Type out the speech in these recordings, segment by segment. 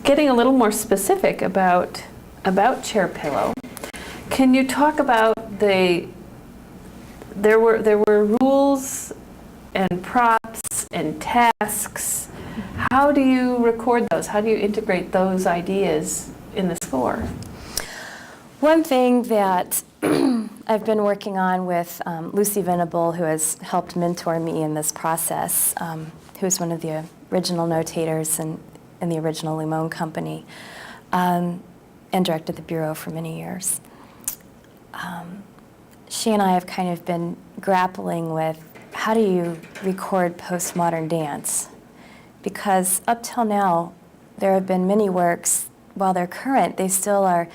getting a little more specific about Chair Pillow, can you talk about there were rules and props and tasks. How do you record those? How do you integrate those ideas in the score? One thing that I've been working on with Lucy Venable, who has helped mentor me in this process, who's one of the original notators in the original Limon Company, and directed the Bureau for many years. She and I have kind of been grappling with how do you record postmodern dance? Because up till now, there have been many works, while they're current, they still are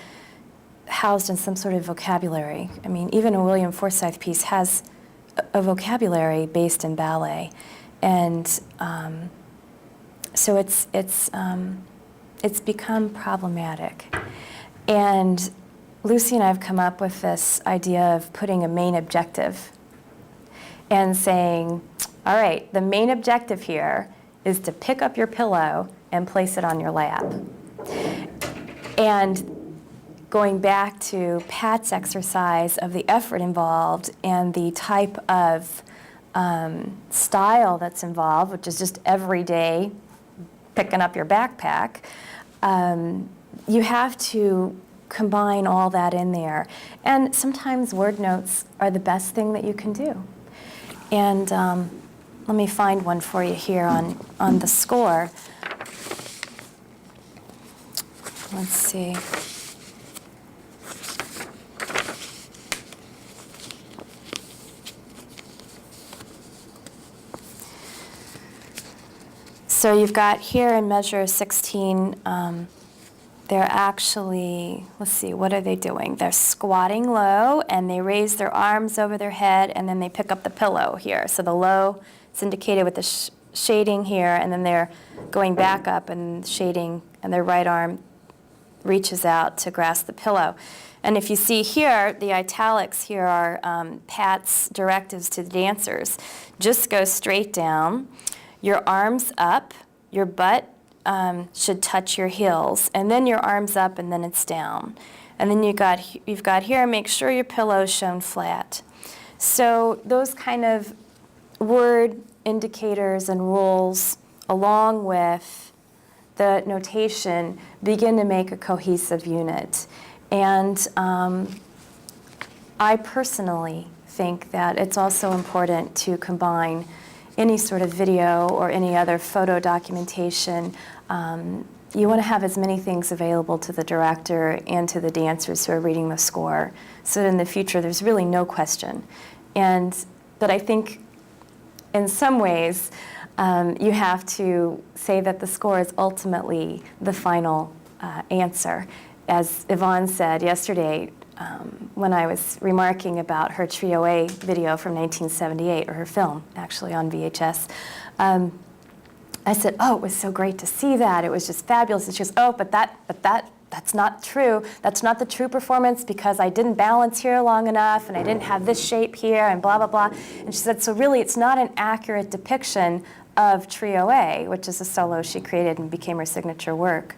housed in some sort of vocabulary. I mean, even a William Forsythe piece has a vocabulary based in ballet. And so it's become problematic. And Lucy and I have come up with this idea of putting a main objective and saying, all right, the main objective here is to pick up your pillow and place it on your lap. And going back to Pat's exercise of the effort involved and the type of style that's involved, which is just every day picking up your backpack, you have to combine all that in there. And sometimes word notes are the best thing that you can do. And let me find one for you here on the score. Let's see. So you've got here in measure 16, they're actually, let's see, what are they doing? They're squatting low, and they raise their arms over their head, and then they pick up the pillow here. So the low is indicated with the shading here, and then they're going back up and shading, and their right arm reaches out to grasp the pillow. And if you see here, the italics here are Pat's directives to the dancers. Just go straight down, your arms up, your butt should touch your heels, and then your arms up, and then it's down. And then you've got here, make sure your pillow's shown flat. So those kind of word indicators and rules, along with the notation, begin to make a cohesive unit. And I personally think that it's also important to combine any sort of video or any other photo documentation. You want to have as many things available to the director and to the dancers who are reading the score, so that in the future there's really no question. But I think in some ways you have to say that the score is ultimately the final answer. As Yvonne said yesterday, when I was remarking about her Trio A video from 1978, or her film, actually, on VHS, I said, oh, it was so great to see that. It was just fabulous. And she goes, oh, but that's not true. That's not the true performance, because I didn't balance here long enough, and I didn't have this shape here, and blah, blah, blah. And she said, so really, it's not an accurate depiction of Trio A, which is a solo she created and became her signature work.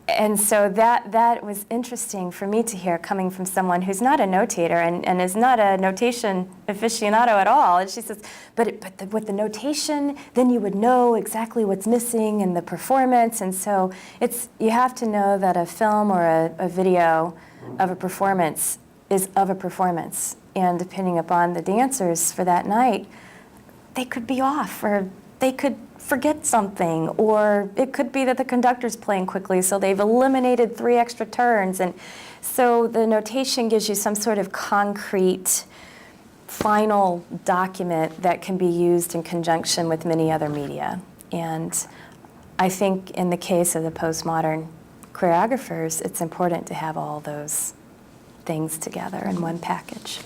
And so that was interesting for me to hear, coming from someone who's not a notator and is not a notation aficionado at all. And she says, with the notation, then you would know exactly what's missing in the performance. And so you have to know that a film or a video of a performance is of a performance. And depending upon the dancers for that night, they could be off, or they could forget something, or it could be that the conductor's playing quickly, so they've eliminated 3 extra turns. And so the notation gives you some sort of concrete final document that can be used in conjunction with many other media. And I think in the case of the postmodern choreographers, it's important to have all those things together in one package.